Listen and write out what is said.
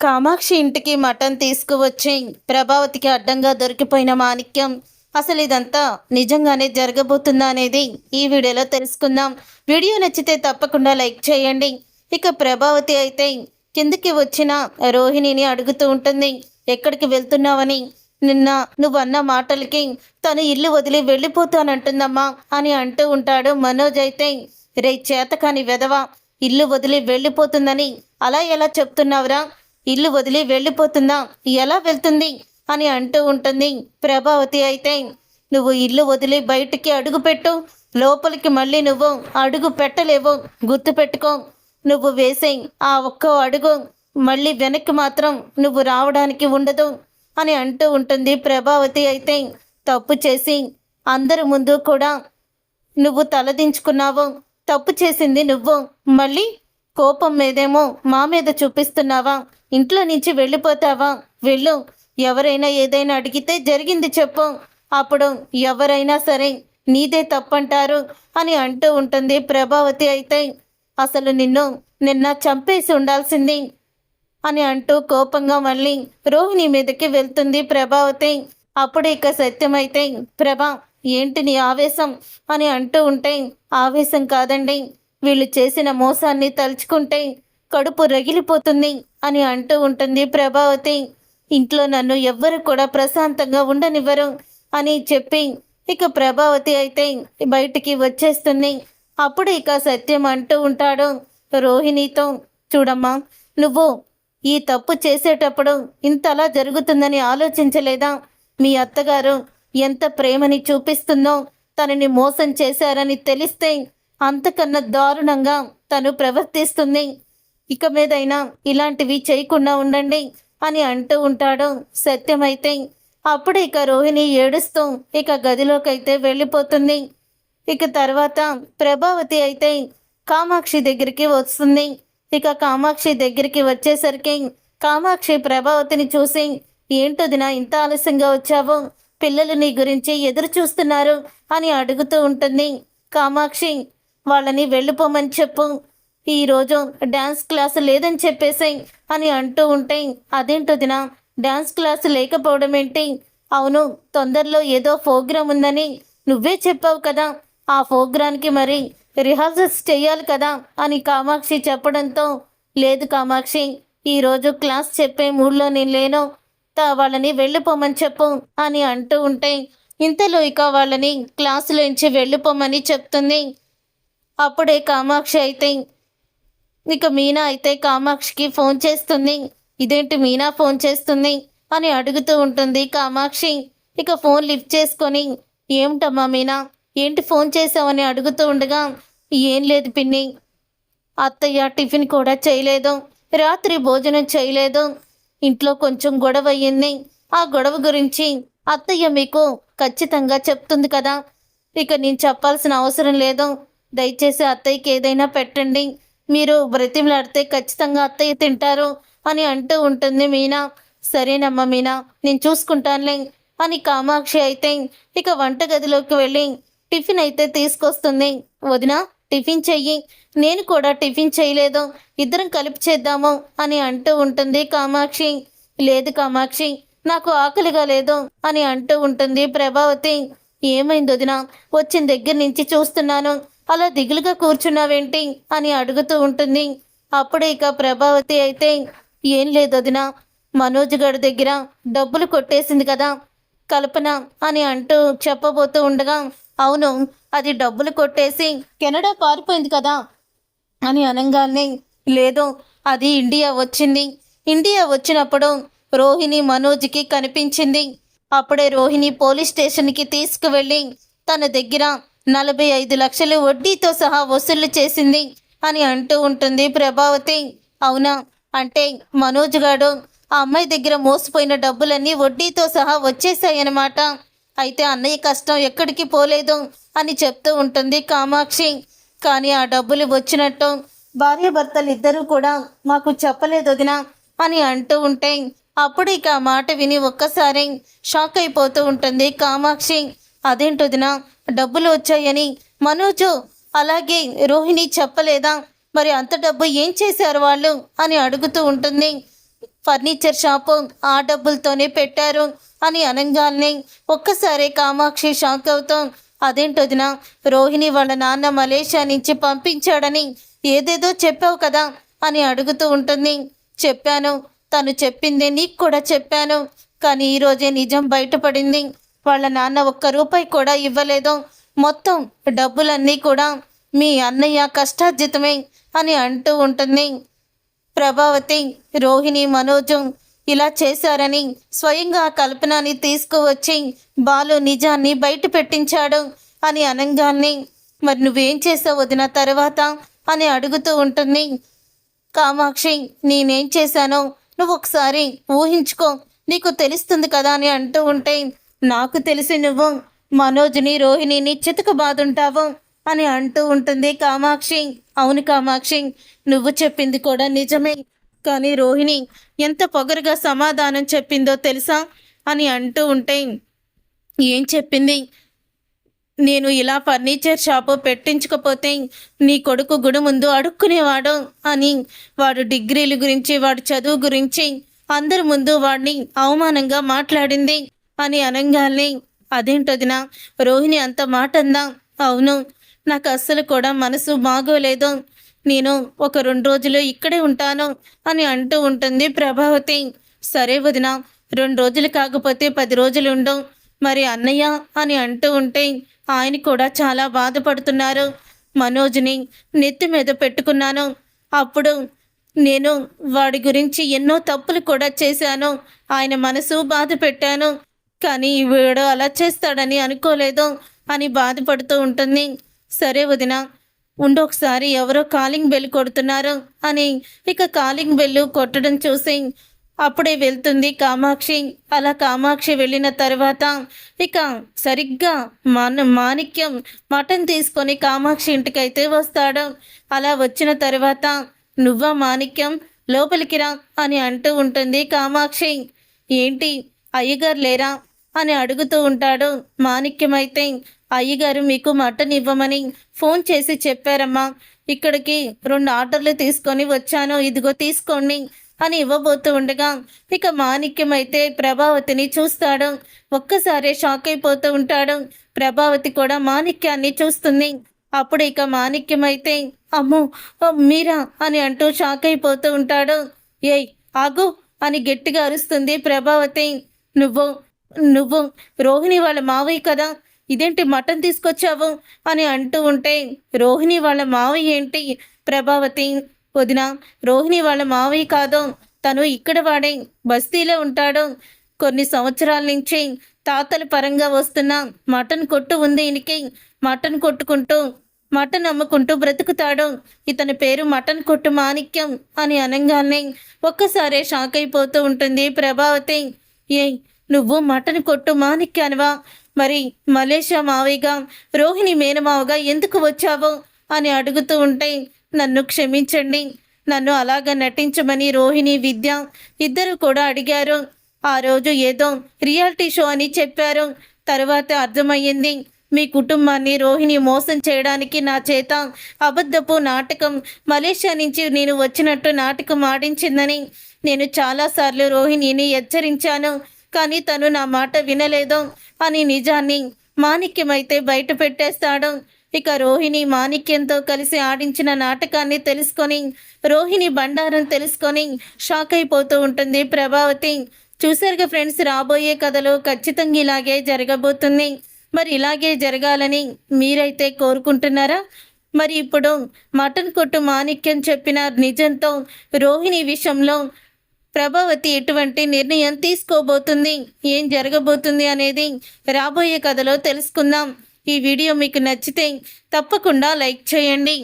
కామాక్షి ఇంటికి మటన్ తీసుకువచ్చి ప్రభావతికి అడ్డంగా దొరికిపోయిన మాణిక్యం. అసలు ఇదంతా నిజంగానే జరగబోతుందా అనేది ఈ వీడియోలో తెలుసుకుందాం. వీడియో నచ్చితే తప్పకుండా లైక్ చేయండి. ఇక ప్రభావతి అయితే కిందకి వచ్చిన రోహిణిని అడుగుతూ ఉంటుంది, ఎక్కడికి వెళ్తున్నావని. నిన్న నువ్వన్న మాటలకి తను ఇల్లు వదిలి వెళ్ళిపోతానంటుందమ్మా అని అంటూ ఉంటాడు. మనోజ్ అయితే, రే చేతకాని వెధవ, ఇల్లు వదిలి వెళ్ళిపోతుందని అలా ఎలా చెప్తున్నావురా? ఇల్లు వదిలి వెళ్ళిపోతుందా? ఎలా వెళ్తుంది అని అంటూ ఉంటుంది. ప్రభావతి అయితే, నువ్వు ఇల్లు వదిలి బయటికి అడుగు పెట్టు, లోపలికి మళ్ళీ నువ్వు అడుగు పెట్టలేవు, గుర్తుపెట్టుకో. నువ్వు వేసే ఆ ఒక్క అడుగు మళ్ళీ వెనక్కి మాత్రం నువ్వు రావడానికి ఉండదు అని అంటూ ఉంటుంది. ప్రభావతి అయితే, తప్పు చేసి అందరి ముందు కూడా నువ్వు తలదించుకున్నావు, తప్పు చేసింది నువ్వు, మళ్ళీ కోపం మీదేమో మా మీద చూపిస్తున్నావా? ఇంట్లో నుంచి వెళ్ళిపోతావా? వెళ్ళు. ఎవరైనా ఏదైనా అడిగితే జరిగింది చెప్పు, అప్పుడు ఎవరైనా సరే నీదే తప్పంటారు అని అంటూ ఉంటుంది. ప్రభావతి అయితే, అసలు నిన్న చంపేసి ఉండాల్సింది అని అంటూ కోపంగా మళ్ళీ రోహిణి మీదకి వెళ్తుంది ప్రభావతి. అప్పుడు ఇక సత్యమైతే, ప్రభా ఏంటి నీ ఆవేశం అని అంటూ ఉంటే, ఆవేశం కాదండి, వీళ్ళు చేసిన మోసాన్ని తలుచుకుంటే కడుపు రగిలిపోతుంది అని అంటూ ఉంటుంది ప్రభావతి. ఇంట్లో నన్ను ఎవ్వరు కూడా ప్రశాంతంగా ఉండనివ్వరు అని చెప్పి ఇక ప్రభావతి అయితే బయటికి వచ్చేస్తుంది. అప్పుడు ఇక సత్యం అంటూ ఉంటాడు రోహిణితో, చూడమ్మా, నువ్వు ఈ తప్పు చేసేటప్పుడు ఇంతలా జరుగుతుందని ఆలోచించలేదా? మీ అత్తగారు ఎంత ప్రేమని చూపిస్తుందో, తనని మోసం చేశారని తెలిస్తే అంతకన్నా దారుణంగా తను ప్రవర్తిస్తుంది. ఇక మీదైనా ఇలాంటివి చేయకుండా ఉండండి అని అంటూ ఉంటాడు సత్యమైతే. అప్పుడు ఇక రోహిణి ఏడుస్తూ ఇక గదిలోకైతే వెళ్ళిపోతుంది. ఇక తర్వాత ప్రభావతి అయితే కామాక్షి దగ్గరికి వస్తుంది. ఇక కామాక్షి దగ్గరికి వచ్చేసరికి కామాక్షి ప్రభావతిని చూసి, ఏంటొదిన ఇంత ఆలస్యంగా వచ్చావు? పిల్లలు నీ గురించి ఎదురు చూస్తున్నారు అని అడుగుతూ ఉంటుంది. కామాక్షి, వాళ్ళని వెళ్ళిపోమని చెప్పు, ఈరోజు డ్యాన్స్ క్లాసు లేదని చెప్పేసాయి అని అంటూ ఉంటే, అదేంటొదిన డ్యాన్స్ క్లాసు లేకపోవడం ఏంటి? అవును, తొందరలో ఏదో ప్రోగ్రాం ఉందని నువ్వే చెప్పావు కదా, ఆ ప్రోగ్రాంకి మరి రిహార్సల్స్ చేయాలి కదా అని కామాక్షి చెప్పడంతో, లేదు కామాక్షి, ఈరోజు క్లాస్ చెప్పే మూడ్లో నేను లేను, వాళ్ళని వెళ్ళిపోమని చెప్పు అని అంటూ ఉంటే, ఇంతలో ఇక వాళ్ళని క్లాసులోంచి వెళ్ళిపోమని చెప్తుంది. అప్పుడే కామాక్షి అయితే ఇక మీనా అయితే కామాక్షికి ఫోన్ చేస్తుంది. ఇదేంటి మీనా ఫోన్ చేస్తుంది అని అడుగుతూ ఉంటుంది కామాక్షి. ఇక ఫోన్ లిఫ్ట్ చేసుకొని, ఏమిటమ్మా మీనా, ఏంటి ఫోన్ చేసావని అడుగుతూ ఉండగా, ఏం లేదు పిన్ని, అత్తయ్య టిఫిన్ కూడా చేయలేదు, రాత్రి భోజనం చేయలేదు, ఇంట్లో కొంచెం గొడవ అయ్యింది, ఆ గొడవ గురించి అత్తయ్య మీకు ఖచ్చితంగా చెప్తుంది కదా, ఇక నేను చెప్పాల్సిన అవసరం లేదు, దయచేసి అత్తయ్యకి ఏదైనా పెట్టండి, మీరు బ్రతిమలాడితే ఖచ్చితంగా అత్తయ్య తింటారు అని అంటూ ఉంటుంది మీనా. సరేనమ్మా మీనా, నేను చూసుకుంటానులే అని కామాక్షి అయితే ఇక వంటగదిలోకి వెళ్ళి టిఫిన్ అయితే తీసుకొస్తుంది. వదిన, టిఫిన్ చెయ్యి, నేను కూడా టిఫిన్ చేయలేదు, ఇద్దరం కలిపి చేద్దాము అని అంటూ ఉంటుంది కామాక్షి. లేదు కామాక్షి, నాకు ఆకలిగా లేదు అని అంటూ ఉంటుంది ప్రభావతి. ఏమైంది వదిన, వచ్చిన దగ్గర నుంచి చూస్తున్నాను, అలా దిగులుగా కూర్చున్నావేంటి అని అడుగుతూ ఉంటుంది. అప్పుడు ఇక ప్రభావతి అయితే, ఏం లేదు వదిన, మనోజ్ గడి దగ్గర డబ్బులు కొట్టేసింది కదా కల్పన అని అంటూ చెప్పబోతూ ఉండగా, అవును, అది డబ్బులు కొట్టేసి కెనడా పారిపోయింది కదా అని అనగానే, లేదు, అది ఇండియా వచ్చింది, ఇండియా వచ్చినప్పుడు రోహిణి మనోజ్కి కనిపించింది, అప్పుడే రోహిణి పోలీస్ స్టేషన్కి తీసుకువెళ్ళి తన దగ్గర 45 లక్షలు వడ్డీతో సహా వసూలు చేసింది అని అంటూ ఉంటుంది ప్రభావతి. అవునా, అంటే మనోజ్ గాడు ఆ అమ్మాయి దగ్గర మోసపోయిన డబ్బులన్నీ వడ్డీతో సహా వచ్చేసాయన్నమాట. అయితే అన్నయ్య కష్టం ఎక్కడికి పోలేదు అని చెప్తూ ఉంటుంది కామాక్షి. కానీ ఆ డబ్బులు వచ్చినట్టు భార్యాభర్తలు ఇద్దరూ కూడా మాకు చెప్పలేదు వదినా అని అంటూ ఉంటే, అప్పుడు ఇక ఆ మాట విని ఒక్కసారి షాక్ అయిపోతూ ఉంటుంది కామాక్షి. అదేంటి వదినా, డబ్బులు వచ్చాయని మనోజు అలాగే రోహిణి చెప్పలేదా? మరి అంత డబ్బు ఏం చేశారు వాళ్ళు అని అడుగుతూ ఉంటుంది. ఫర్నిచర్ షాపు ఆ డబ్బులతోనే పెట్టారు అని అనగానే ఒక్కసారి కామాక్షి షాక్ అవుతాం. అదేంటి వదిన, రోహిణి వాళ్ళ నాన్న మలేషియా నుంచి పంపించాడని ఏదేదో చెప్పావు కదా అని అడుగుతూ ఉంటుంది. చెప్పాను, తను చెప్పింది నీకు కూడా చెప్పాను. కానీ ఈరోజే నిజం బయటపడింది. వాళ్ళ నాన్న ఒక్క రూపాయి కూడా ఇవ్వలేదు. మొత్తం డబ్బులన్నీ కూడా మీ అన్నయ్య కష్టార్జితమే అని అంటూ ఉంటుంది. ప్రభావతి, రోహిణి, మనోజు ఇలా చేశారని స్వయంగా కల్పనని తీసుకువచ్చి బాలు నిజాన్ని బయట పెట్టించాడు అని అనగానే మరి నువ్వేం చేసావు వదిన తర్వాత అని అడుగుతూ ఉంటుంది. కామాక్షి, నేనేం చేశానో నువ్వు ఒకసారి ఊహించుకో, నీకు తెలుస్తుంది కదా అని అంటూ ఉంటే నాకు తెలిసి నువ్వు మనోజ్ని రోహిణిని చితకబాదుంటావు అని అంటూ ఉంటుంది కామాక్షి. అవును కామాక్షి, నువ్వు చెప్పింది కూడా నిజమే. కానీ రోహిణి ఎంత పొగరుగా సమాధానం చెప్పిందో తెలుసా అని అంటూ ఉంటే ఏం చెప్పింది? నేను ఇలా ఫర్నిచర్ షాపు పెట్టించకపోతే నీ కొడుకు గుడి ముందు అడుక్కునేవాడు అని, వాడు డిగ్రీల గురించి వాడి చదువు గురించి అందరి ముందు వాడిని అవమానంగా మాట్లాడింది అని అనగానే అదేంటదినా రోహిణి అంత మాట అందా? అవును, నాకు అస్సలు కూడా మనసు బాగోలేదు, నేను ఒక 2 రోజులు ఇక్కడే ఉంటాను అని అంటూ ఉంటుంది ప్రభావతి. సరే వదిన, 2 రోజులు కాకపోతే 10 రోజులు ఉండు. మరి అన్నయ్య అని అంటూ ఉంటే ఆయన కూడా చాలా బాధపడుతున్నారు. మనోజ్ని నెత్తి మీద పెట్టుకున్నాను. అప్పుడు నేను వాడి గురించి ఎన్నో తప్పులు కూడా చేశాను. ఆయన మనసు బాధ పెట్టాను. కానీ వీడు అలా చేస్తాడని అనుకోలేదు అని బాధపడుతూ ఉంటుంది. సరే వదిన, ఉండు, ఒకసారి ఎవరో కాలింగ్ బెల్ కొడుతున్నారు అని ఇక కాలింగ్ బెల్ కొట్టడం చూసి అప్పుడే వెళ్తుంది కామాక్షి. అలా కామాక్షి వెళ్ళిన తర్వాత ఇక సరిగ్గా మాణిక్యం మటన్ తీసుకొని కామాక్షి ఇంటికైతే వస్తాడు. అలా వచ్చిన తర్వాత నువ్వా మాణిక్యం, లోపలికి రా అని అంటూ ఉంటుంది కామాక్షి. ఏంటి అయ్యగారు లేరా అని అడుగుతూ ఉంటాడు. మాణిక్యం అయితే అయ్యగారు మీకు మటన్ ఇవ్వమని ఫోన్ చేసి చెప్పారమ్మా, ఇక్కడికి 2 ఆర్డర్లు తీసుకొని వచ్చాను, ఇదిగో తీసుకోండి అని ఇవ్వబోతూ ఉండగా ఇక మాణిక్యం అయితే ప్రభావతిని చూస్తాడు. ఒక్కసారి షాక్ అయిపోతూ ఉంటాడు. ప్రభావతి కూడా మాణిక్యాన్ని చూస్తుంది. అప్పుడు ఇక మాణిక్యం అయితే అమ్మో మీరా అని అంటూ షాక్ అయిపోతూ ఉంటాడు. ఏయ్ ఆగు అని గట్టిగా అరుస్తుంది ప్రభావతి. నువ్వు నువ్వు రోహిణి వాళ్ళ మావయ్య కదా, ఇదేంటి మటన్ తీసుకొచ్చావు అని అంటూ ఉంటే రోహిణి వాళ్ళ మావయ్య ఏంటి ప్రభావతి? వదిన, రోహిణి వాళ్ళ మావయ్య కాదు, తను ఇక్కడ వాడే, బస్తీలో ఉంటాడు. కొన్ని సంవత్సరాల నుంచి తాతల పరంగా వస్తున్న మటన్ కొట్టు ఉంది. ఈయనకి మటన్ కొట్టుకుంటూ మటన్ అమ్ముకుంటూ బ్రతుకుతాడు. ఇతని పేరు మటన్ కొట్టు మాణిక్యం అని అనగానే ఒక్కసారే షాక్ అయిపోతూ ఉంటుంది ప్రభావతి. నువ్వు మటన్ కొట్టు మాణిక్యానివా? మరి మలేషియా మావయ్యగా రోహిణి మేనమావగా ఎందుకు వచ్చావు అని అడుగుతూ ఉంటే నన్ను క్షమించండి, నన్ను అలాగా నటించమని రోహిణి, విద్య ఇద్దరు కూడా అడిగారు. ఆ రోజు ఏదో రియాలిటీ షో అని చెప్పారు. తర్వాత అర్థమయ్యింది మీ కుటుంబాన్ని రోహిణి మోసం చేయడానికి నా చేత అబద్ధపు నాటకం, మలేషియా నుంచి నేను వచ్చినట్టు నాటకం ఆడించిందని. నేను చాలాసార్లు రోహిణిని హెచ్చరించాను, కానీ తను నా మాట వినలేదు అని నిజాన్ని మాణిక్యమైతే బయట పెట్టేస్తాడు. ఇక రోహిణి మాణిక్యంతో కలిసి ఆడించిన నాటకాన్ని తెలుసుకొని, రోహిణి బండారం తెలుసుకొని షాక్ అయిపోతూ ఉంటుంది ప్రభావతి. చూసారుగా ఫ్రెండ్స్, రాబోయే కథలో ఖచ్చితంగా ఇలాగే జరగబోతుంది. మరి ఇలాగే జరగాలని మీరైతే కోరుకుంటున్నారా? మరి ఇప్పుడు మటన్ కొట్టు మాణిక్యం చెప్పిన నిజంతో రోహిణి విషయంలో ప్రభావతి ఎటువంటి నిర్ణయం తీసుకోబోతుంది, ఏం జరగబోతుంది అనేది రాబోయే కథలో తెలుసుకుందాం. ఈ వీడియో మీకు నచ్చితే తప్పకుండా లైక్ చేయండి.